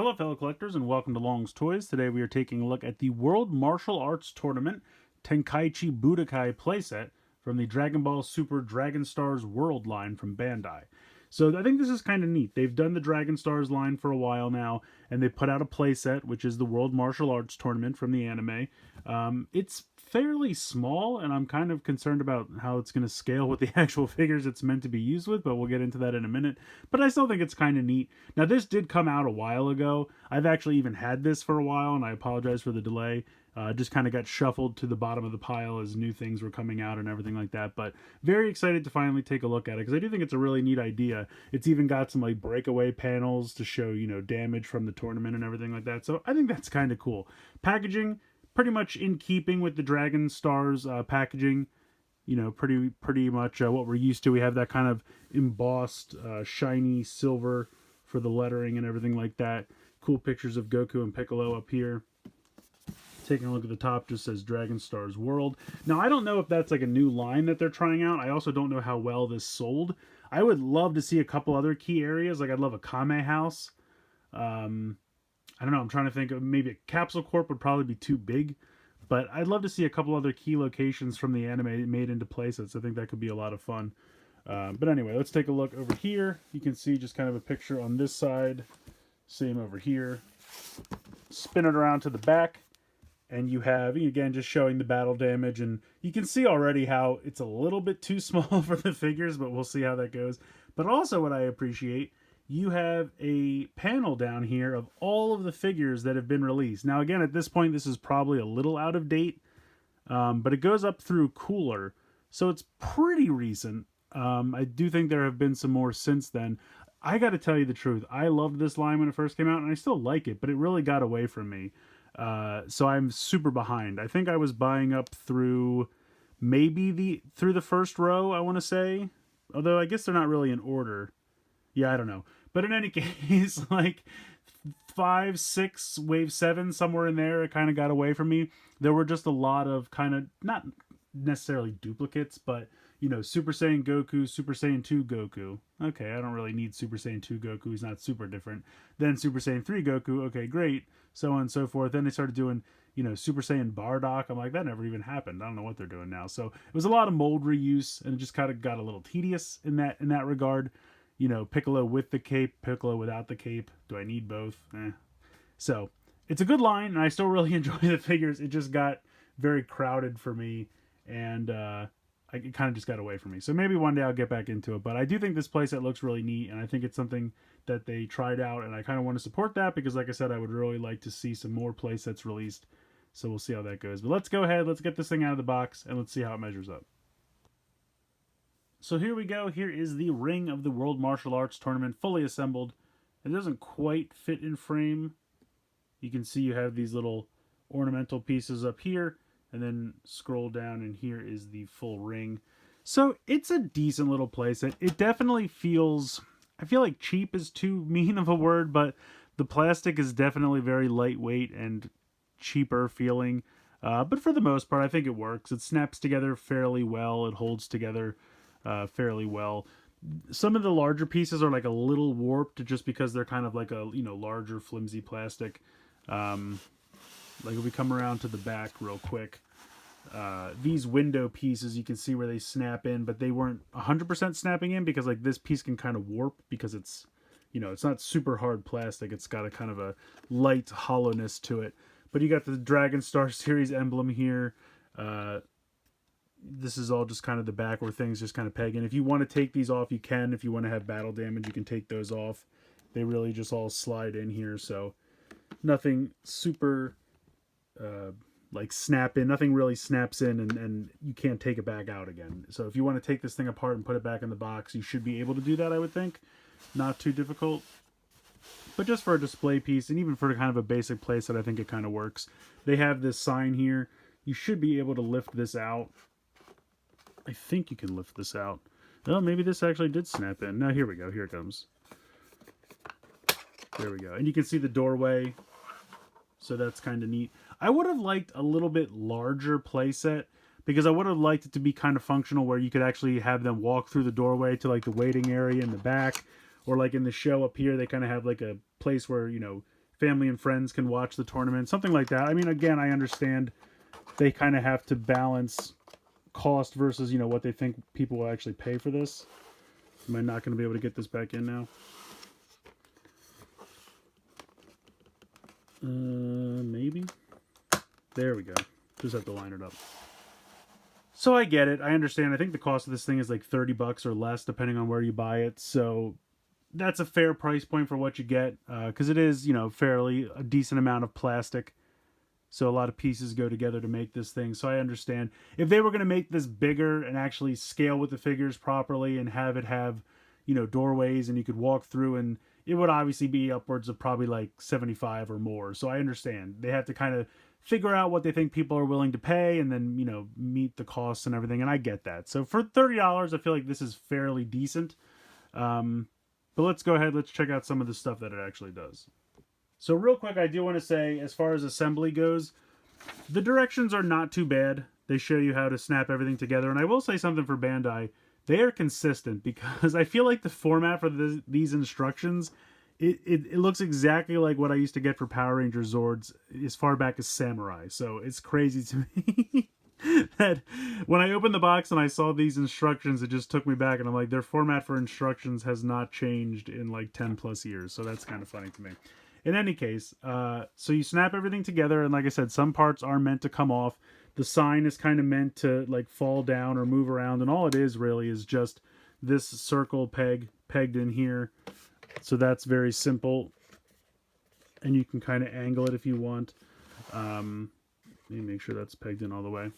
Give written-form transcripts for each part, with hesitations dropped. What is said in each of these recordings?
Hello fellow collectors and welcome to Long's Toys. Today we are taking a look at the World Martial Arts Tournament Tenkaichi Budokai playset from the Dragon Ball Super Dragon Stars World line from Bandai. So I think this is kind of neat. They've done the Dragon Stars line for a while now, and they put out a playset, which is the World Martial Arts Tournament from the anime. It's fairly small, and I'm kind of concerned about how it's going to scale with the actual figures it's meant to be used with, but we'll get into that in a minute. But I still think it's kind of neat. Now, this did come out a while ago. I've actually even had this for a while, and I apologize for the delay. Just kind of got shuffled to the bottom of the pile as new things were coming out and everything like that. But very excited to finally take a look at it because I do think it's a really neat idea. It's even got some like breakaway panels to show, damage from the tournament and everything like that. So I think that's kind of cool. Packaging, pretty much in keeping with the Dragon Stars packaging. Pretty much what we're used to. We have that kind of embossed, shiny silver for the lettering and everything like that. Cool pictures of Goku and Piccolo up here. Taking a look at the top, just says Dragon Stars World. Now, I don't know if that's like a new line that they're trying out. I also don't know how well this sold. I would love to see a couple other key areas. Like, I'd love a Kame House. I don't know. I'm trying to think of maybe a Capsule Corp would probably be too big. But I'd love to see a couple other key locations from the anime made into playsets. I think that could be a lot of fun. But anyway, let's take a look over here. You can see just kind of a picture on this side. Same over here. Spin it around to the back. And you have, again, just showing the battle damage. And you can see already how it's a little bit too small for the figures, but we'll see how that goes. But also what I appreciate, you have a panel down here of all of the figures that have been released. Now, again, at this point, this is probably a little out of date, but it goes up through Cooler. So it's pretty recent. I do think there have been some more since then. I got to tell you the truth. I loved this line when it first came out, and I still like it, but it really got away from me. So I'm super behind. I think I was buying up through through the first row, I want to say. Although I guess they're not really in order. Yeah, I don't know. But in any case, like 5, 6, wave 7, somewhere in there, it kind of got away from me. There were just a lot of kind of, not necessarily duplicates, but, Super Saiyan Goku, Super Saiyan 2 Goku. Okay, I don't really need Super Saiyan 2 Goku. He's not super different. Then Super Saiyan 3 Goku. Okay, great. So on and so forth. Then they started doing, Super Saiyan Bardock. I'm like, that never even happened. I don't know what they're doing now. So it was a lot of mold reuse, and it just kind of got a little tedious in that regard. Piccolo with the cape, Piccolo without the cape. Do I need both? So it's a good line, and I still really enjoy the figures. It just got very crowded for me, and it kind of just got away from me. So maybe one day I'll get back into it. But I do think this playset looks really neat, and I think it's something that they tried out, and I kind of want to support that because, like I said, I would really like to see some more playsets released. So we'll see how that goes. But let's go ahead. Let's get this thing out of the box, and let's see how it measures up. So here we go. Here is the ring of the World Martial Arts Tournament fully assembled. It doesn't quite fit in frame. You can see you have these little ornamental pieces up here, and then scroll down, and here is the full ring. So it's a decent little playset. It definitely feels, I feel like cheap is too mean of a word, but the plastic is definitely very lightweight and cheaper feeling. But for the most part, I think it works. It snaps together fairly well. It holds together fairly well. Some of the larger pieces are like a little warped just because they're kind of like a larger flimsy plastic. Like if we come around to the back real quick, these window pieces you can see where they snap in, but they weren't 100% snapping in because like this piece can kind of warp because it's it's not super hard plastic. It's got a kind of a light hollowness to it. But you got the Dragon Star series emblem here. This is all just kind of the back where things just kind of peg in. If you want to take these off, you can. If you want to have battle damage, you can take those off. They really just all slide in here, so nothing super like snap in. Nothing really snaps in, and you can't take it back out again. So if you want to take this thing apart and put it back in the box, you should be able to do that, I would think. Not too difficult. But just for a display piece, and even for kind of a basic playset, I think it kind of works. They have this sign here. You should be able to lift this out. I think you can lift this out. Oh, maybe this actually did snap in. Now, here we go. Here it comes. There we go. And you can see the doorway. So that's kind of neat. I would have liked a little bit larger playset because I would have liked it to be kind of functional where you could actually have them walk through the doorway to like the waiting area in the back. Or like in the show up here, they kind of have like a place where, family and friends can watch the tournament, something like that. I mean, again, I understand they kind of have to balance cost versus, you know, what they think people will actually pay for this. Am I not going to be able to get this back in now? Maybe. There we go. Just have to line it up. So I get it. I understand. I think the cost of this thing is like $30 or less, depending on where you buy it. So that's a fair price point for what you get, because it is, you know, fairly a decent amount of plastic. So a lot of pieces go together to make this thing. So I understand. If they were going to make this bigger and actually scale with the figures properly and have it have, you know, doorways and you could walk through, and it would obviously be upwards of probably like 75 or more. So I understand. They have to kind of figure out what they think people are willing to pay and then, you know, meet the costs and everything. And I get that. So for $30, I feel like this is fairly decent. But let's go ahead. Let's check out some of the stuff that it actually does. So real quick, I do want to say, as far as assembly goes, the directions are not too bad. They show you how to snap everything together. And I will say something for Bandai. They are consistent, because I feel like the format for these instructions, it looks exactly like what I used to get for Power Ranger Zords as far back as Samurai. So it's crazy to me that when I opened the box and I saw these instructions, it just took me back. And I'm like, their format for instructions has not changed in like 10 plus years. So that's kind of funny to me. In any case, so you snap everything together, and like I said, some parts are meant to come off. The sign is kind of meant to like fall down or move around, and all it is really is just this circle pegged in here. So that's very simple, and you can kind of angle it if you want. Let me make sure that's pegged in all the way.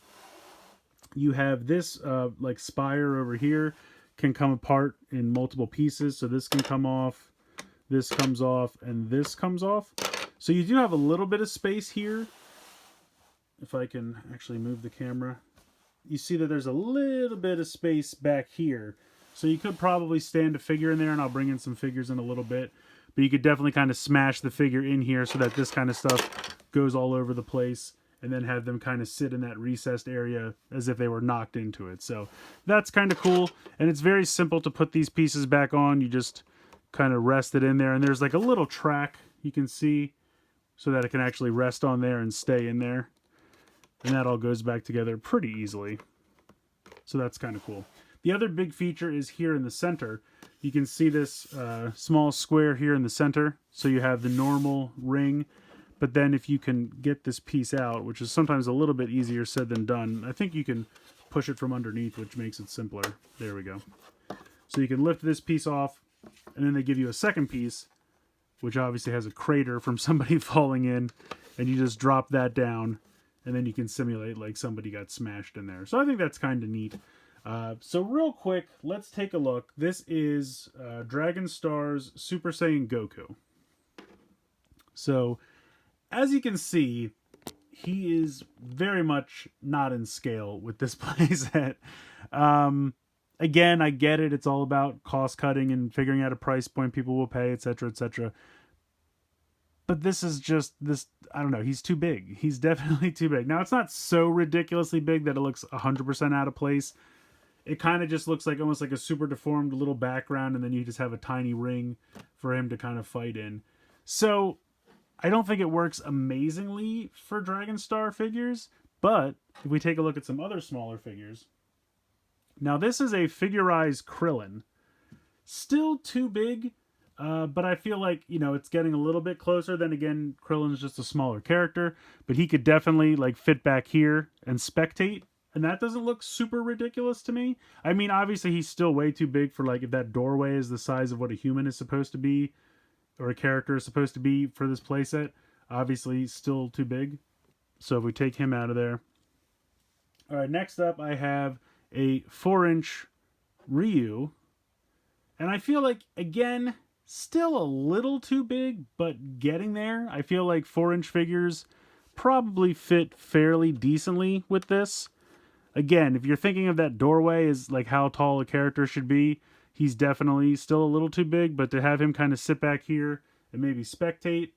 You have this like spire over here, can come apart in multiple pieces, so this can come off. This comes off, and this comes off. So you do have a little bit of space here. If I can actually move the camera. You see that there's a little bit of space back here. So you could probably stand a figure in there, and I'll bring in some figures in a little bit. But you could definitely kind of smash the figure in here so that this kind of stuff goes all over the place, and then have them kind of sit in that recessed area as if they were knocked into it. So that's kind of cool. And it's very simple to put these pieces back on. You just kind of rest it in there, and there's like a little track you can see so that it can actually rest on there and stay in there, and that all goes back together pretty easily. So that's kind of cool. The other big feature is here in the center. You can see this small square here in the center. So you have the normal ring, but then if you can get this piece out, which is sometimes a little bit easier said than done, I think you can push it from underneath, which makes it simpler. There we go. So you can lift this piece off, and then they give you a second piece, which obviously has a crater from somebody falling in, and you just drop that down, and then you can simulate like somebody got smashed in there. So I think that's kind of neat. So real quick, let's take a look. This is Dragon Star's Super Saiyan Goku. So as you can see, he is very much not in scale with this playset. Again, I get it. It's all about cost cutting and figuring out a price point people will pay, etc., etc. But this is just this. I don't know. He's too big. He's definitely too big. Now, it's not so ridiculously big that it looks 100% out of place. It kind of just looks like almost like a super deformed little background, and then you just have a tiny ring for him to kind of fight in. So I don't think it works amazingly for Dragon Star figures. But if we take a look at some other smaller figures. Now, this is a figurized Krillin. Still too big, but I feel like, you know, it's getting a little bit closer. Then again, Krillin's just a smaller character, but he could definitely, like, fit back here and spectate, and that doesn't look super ridiculous to me. I mean, obviously, he's still way too big for, like, if that doorway is the size of what a human is supposed to be, or a character is supposed to be for this playset. Obviously, still too big. So if we take him out of there. All right, next up, I have a 4-inch Ryu, and I feel like, again, still a little too big, but getting there. I feel like 4-inch figures probably fit fairly decently with this. Again, if you're thinking of that doorway as like how tall a character should be, he's definitely still a little too big, but to have him kind of sit back here and maybe spectate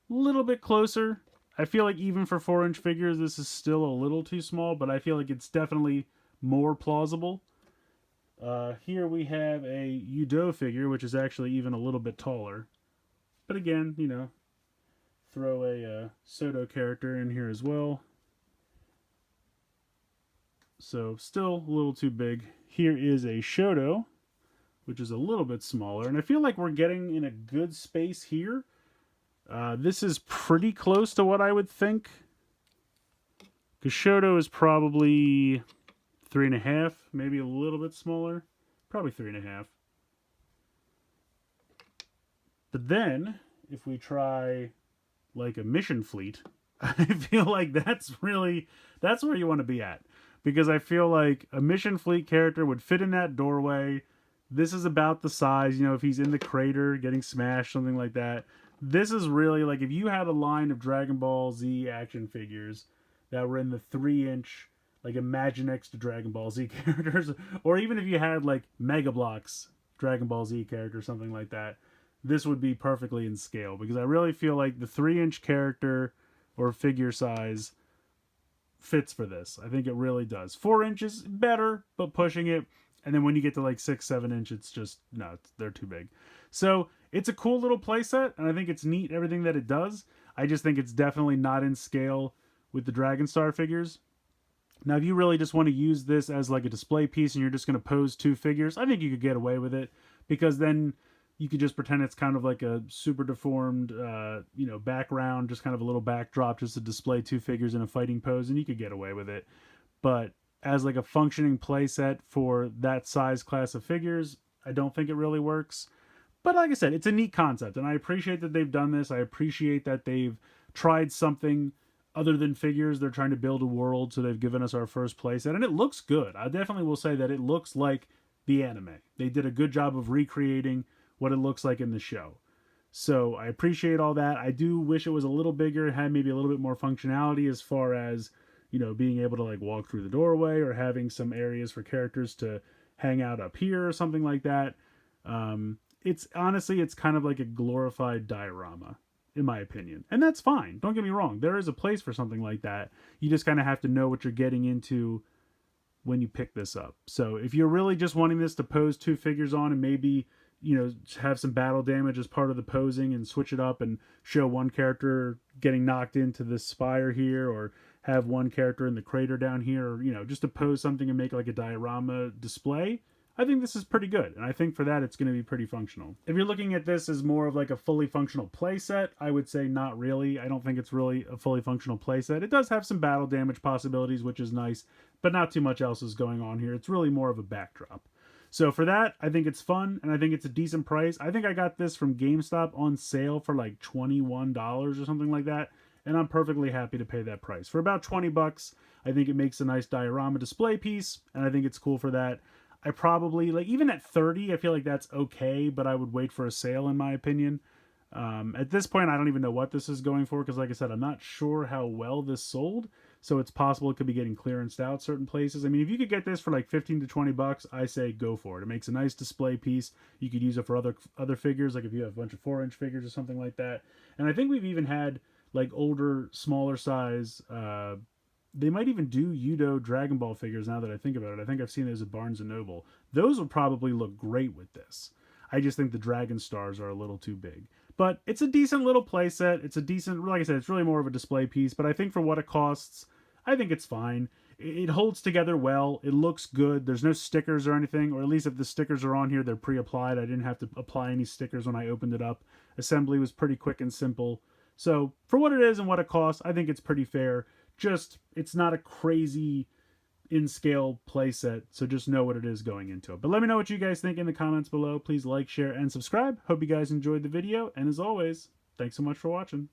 a little bit closer, I feel like even for 4-inch figures, this is still a little too small, but I feel like it's definitely more plausible. Here we have a Yudo figure, which is actually even a little bit taller. But again, you know, throw a Soto character in here as well. So still a little too big. Here is a Shoto, which is a little bit smaller. And I feel like we're getting in a good space here. This is pretty close to what I would think. Because Shoto is probably 3.5, maybe a little bit smaller. Probably 3.5. But then, if we try like a mission fleet, I feel like that's where you want to be at. Because I feel like a mission fleet character would fit in that doorway. This is about the size, if he's in the crater getting smashed, something like that. This is really like if you had a line of Dragon Ball Z action figures that were in the 3-inch, like Imaginext to Dragon Ball Z characters, or even if you had like Mega Bloks Dragon Ball Z character, something like that, this would be perfectly in scale. Because I really feel like the 3-inch character or figure size fits for this. I think it really does. 4 inches better, but pushing it. And then when you get to like 6-7 inch, it's just no, they're too big. So it's a cool little playset, and I think it's neat everything that it does. I just think it's definitely not in scale with the Dragon Star figures. Now, if you really just want to use this as like a display piece and you're just going to pose 2 figures, I think you could get away with it, because then you could just pretend it's kind of like a super deformed, background, just kind of a little backdrop, just to display 2 figures in a fighting pose, and you could get away with it. But as like a functioning play set for that size class of figures, I don't think it really works. But like I said, it's a neat concept, and I appreciate that they've done this. I appreciate that they've tried something other than figures. They're trying to build a world, so they've given us our first play set, and it looks good. I definitely will say that it looks like the anime. They did a good job of recreating what it looks like in the show. So I appreciate all that. I do wish it was a little bigger, had maybe a little bit more functionality as far as, being able to like walk through the doorway, or having some areas for characters to hang out up here or something like that. It's kind of like a glorified diorama, in my opinion. And that's fine. Don't get me wrong. There is a place for something like that. You just kind of have to know what you're getting into when you pick this up. So if you're really just wanting this to pose 2 figures on, and maybe have some battle damage as part of the posing, and switch it up and show one character getting knocked into this spire here, or have one character in the crater down here, or, just to pose something and make like a diorama display, I think this is pretty good. And I think for that, it's going to be pretty functional. If you're looking at this as more of like a fully functional playset, I would say not really. I don't think it's really a fully functional playset. It does have some battle damage possibilities, which is nice, but not too much else is going on here. It's really more of a backdrop. So for that, I think it's fun, and I think it's a decent price. I think I got this from GameStop on sale for like $21 or something like that, and I'm perfectly happy to pay that price. For about 20 bucks, I think it makes a nice diorama display piece, and I think it's cool for that. I probably, even at 30, I feel like that's okay, but I would wait for a sale, in my opinion. At this point, I don't even know what this is going for, because like I said, I'm not sure how well this sold. So it's possible it could be getting clearanced out certain places. I mean, if you could get this for like 15 to 20 bucks, I say go for it. It makes a nice display piece. You could use it for other figures, like if you have a bunch of 4-inch figures or something like that. And I think we've even had like older, smaller size. They might even do Yudo Dragon Ball figures, now that I think about it. I think I've seen those at Barnes & Noble. Those would probably look great with this. I just think the Dragon Stars are a little too big. But it's a decent little playset. It's a decent, like I said, it's really more of a display piece. But I think for what it costs, I think it's fine. It holds together well. It looks good. There's no stickers or anything, or at least if the stickers are on here, they're pre-applied. I didn't have to apply any stickers when I opened it up. Assembly was pretty quick and simple. So for what it is and what it costs, I think it's pretty fair. Just, it's not a crazy in-scale playset, so just know what it is going into it. But let me know what you guys think in the comments below. Please like, share, and subscribe. Hope you guys enjoyed the video, and as always, thanks so much for watching.